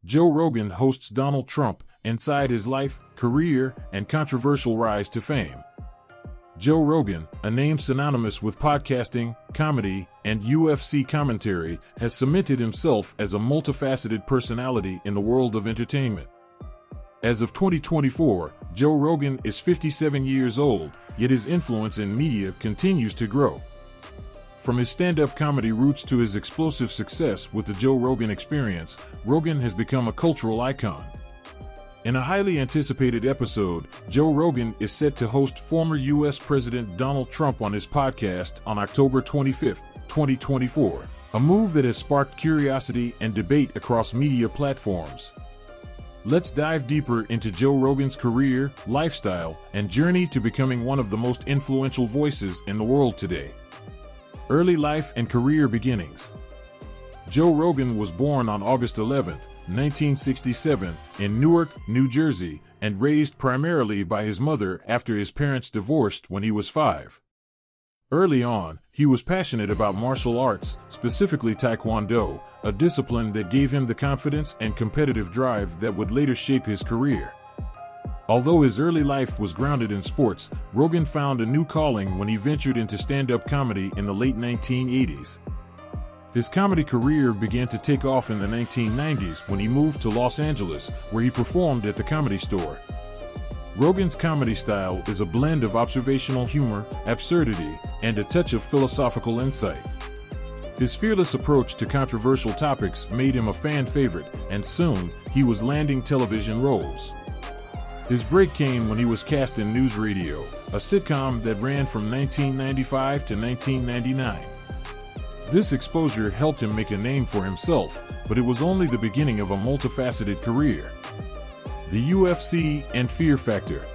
Joe Rogan hosts Donald Trump inside his life, career, and controversial rise to fame. Joe Rogan, a name synonymous with podcasting, comedy, and UFC commentary, has cemented himself as a multifaceted personality in the world of entertainment. As of 2024, Joe Rogan is 57 years old, yet his influence in media continues to grow. From his stand-up comedy roots to his explosive success with the Joe Rogan Experience, Rogan has become a cultural icon. In a highly anticipated episode, Joe Rogan is set to host former U.S. President Donald Trump on his podcast on October 25, 2024, a move that has sparked curiosity and debate across media platforms. Let's dive deeper into Joe Rogan's career, lifestyle, and journey to becoming one of the most influential voices in the world today. Early life and career beginnings. Joe Rogan was born on August 11, 1967, in Newark, New Jersey, and raised primarily by his mother after his parents divorced when he was 5. Early on, he was passionate about martial arts, specifically Taekwondo, a discipline that gave him the confidence and competitive drive that would later shape his career. Although his early life was grounded in sports, Rogan found a new calling when he ventured into stand-up comedy in the late 1980s. His comedy career began to take off in the 1990s when he moved to Los Angeles, where he performed at the Comedy Store. Rogan's comedy style is a blend of observational humor, absurdity, and a touch of philosophical insight. His fearless approach to controversial topics made him a fan favorite, and soon, he was landing television roles. His break came when he was cast in News Radio, a sitcom that ran from 1995 to 1999. This exposure helped him make a name for himself, but it was only the beginning of a multifaceted career. The UFC and Fear Factor.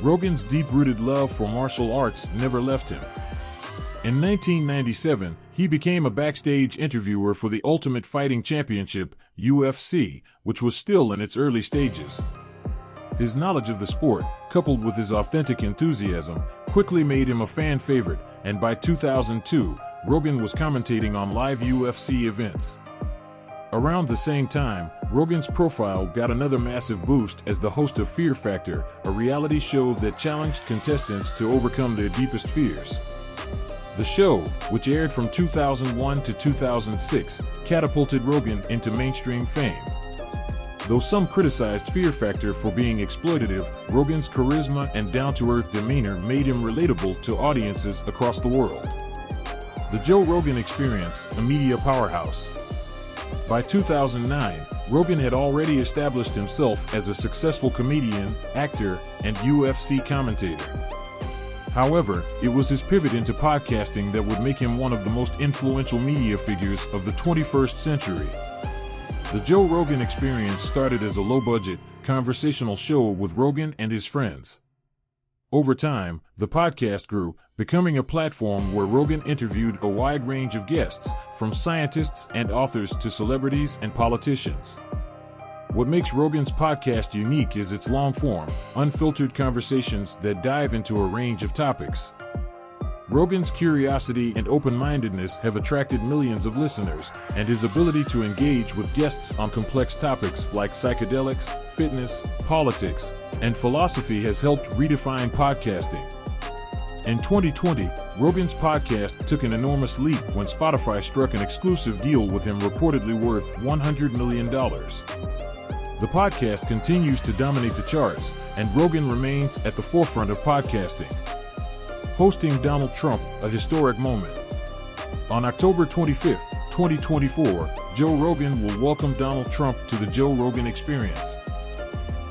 Rogan's deep-rooted love for martial arts never left him. In 1997, he became a backstage interviewer for the Ultimate Fighting Championship, UFC, which was still in its early stages. His knowledge of the sport, coupled with his authentic enthusiasm, quickly made him a fan favorite, and by 2002, Rogan was commentating on live UFC events. Around the same time, Rogan's profile got another massive boost as the host of Fear Factor, a reality show that challenged contestants to overcome their deepest fears. The show, which aired from 2001 to 2006, catapulted Rogan into mainstream fame. Though some criticized Fear Factor for being exploitative, Rogan's charisma and down-to-earth demeanor made him relatable to audiences across the world. The Joe Rogan Experience, a media powerhouse. By 2009, Rogan had already established himself as a successful comedian, actor, and UFC commentator. However, it was his pivot into podcasting that would make him one of the most influential media figures of the 21st century. The Joe Rogan Experience started as a low-budget, conversational show with Rogan and his friends. Over time, the podcast grew, becoming a platform where Rogan interviewed a wide range of guests, from scientists and authors to celebrities and politicians. What makes Rogan's podcast unique is its long-form, unfiltered conversations that dive into a range of topics. Rogan's curiosity and open-mindedness have attracted millions of listeners, and his ability to engage with guests on complex topics like psychedelics, fitness, politics, and philosophy has helped redefine podcasting. In 2020, Rogan's podcast took an enormous leap when Spotify struck an exclusive deal with him reportedly worth $100 million. The podcast continues to dominate the charts, and Rogan remains at the forefront of podcasting. Hosting Donald Trump, a historic moment. On October 25, 2024, Joe Rogan will welcome Donald Trump to the Joe Rogan Experience.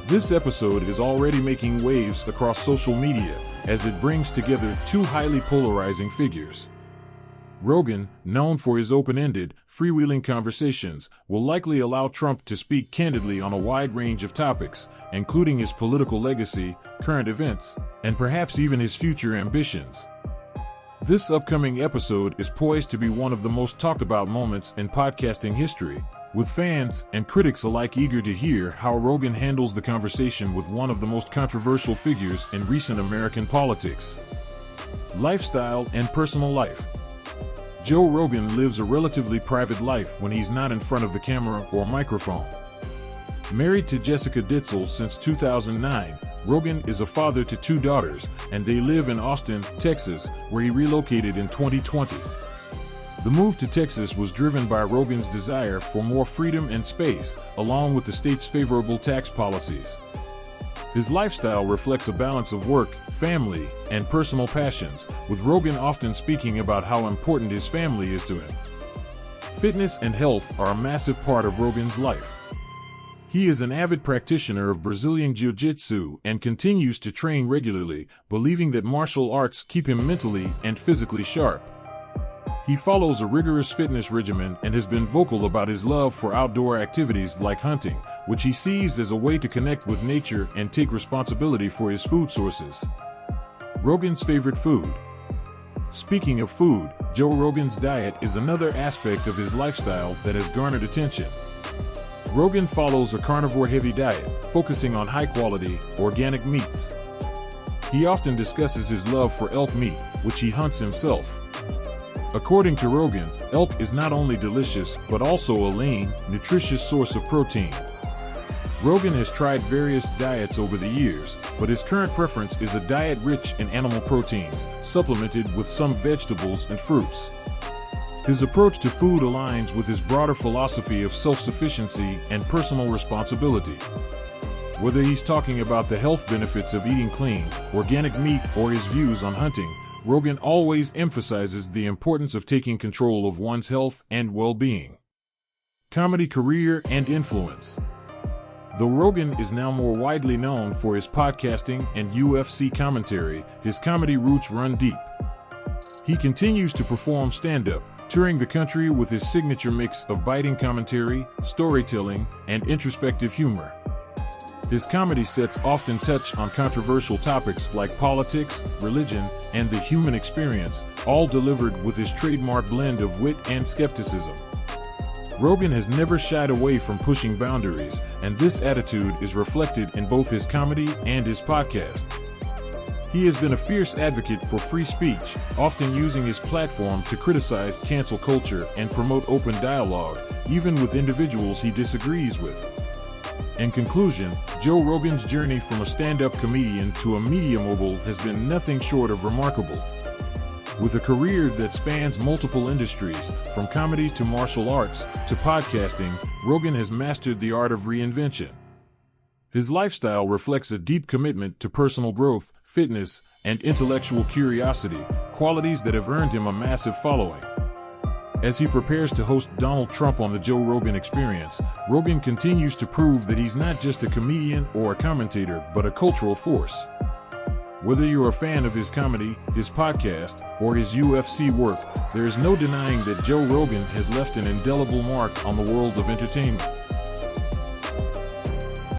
This episode is already making waves across social media as it brings together two highly polarizing figures. Rogan, known for his open-ended, freewheeling conversations, will likely allow Trump to speak candidly on a wide range of topics, including his political legacy, current events, and perhaps even his future ambitions. This upcoming episode is poised to be one of the most talked-about moments in podcasting history, with fans and critics alike eager to hear how Rogan handles the conversation with one of the most controversial figures in recent American politics. Lifestyle and personal life. Joe Rogan lives a relatively private life when he's not in front of the camera or microphone. Married to Jessica Ditzel since 2009, Rogan is a father to 2 daughters, and they live in Austin, Texas, where he relocated in 2020. The move to Texas was driven by Rogan's desire for more freedom and space, along with the state's favorable tax policies. His lifestyle reflects a balance of work, family, and personal passions, with Rogan often speaking about how important his family is to him. Fitness and health are a massive part of Rogan's life. He is an avid practitioner of Brazilian Jiu-Jitsu and continues to train regularly, believing that martial arts keep him mentally and physically sharp. He follows a rigorous fitness regimen and has been vocal about his love for outdoor activities like hunting, which he sees as a way to connect with nature and take responsibility for his food sources. Rogan's favorite food. Speaking of food, Joe Rogan's diet is another aspect of his lifestyle that has garnered attention. Rogan follows a carnivore-heavy diet, focusing on high-quality, organic meats. He often discusses his love for elk meat, which he hunts himself. According to Rogan, elk is not only delicious, but also a lean, nutritious source of protein. Rogan has tried various diets over the years, but his current preference is a diet rich in animal proteins, supplemented with some vegetables and fruits. His approach to food aligns with his broader philosophy of self-sufficiency and personal responsibility. Whether he's talking about the health benefits of eating clean, organic meat or his views on hunting, Rogan always emphasizes the importance of taking control of one's health and well-being. Comedy career and influence. Though Rogan is now more widely known for his podcasting and UFC commentary, his comedy roots run deep. He continues to perform stand-up, touring the country with his signature mix of biting commentary, storytelling, and introspective humor. His comedy sets often touch on controversial topics like politics, religion, and the human experience, all delivered with his trademark blend of wit and skepticism. Rogan has never shied away from pushing boundaries, and this attitude is reflected in both his comedy and his podcast. He has been a fierce advocate for free speech, often using his platform to criticize cancel culture and promote open dialogue, even with individuals he disagrees with. In conclusion, Joe Rogan's journey from a stand-up comedian to a media mogul has been nothing short of remarkable. With a career that spans multiple industries, from comedy to martial arts to podcasting, Rogan has mastered the art of reinvention. His lifestyle reflects a deep commitment to personal growth, fitness, and intellectual curiosity, qualities that have earned him a massive following. As he prepares to host Donald Trump on the Joe Rogan Experience, Rogan continues to prove that he's not just a comedian or a commentator, but a cultural force. Whether you're a fan of his comedy, his podcast, or his UFC work, there is no denying that Joe Rogan has left an indelible mark on the world of entertainment.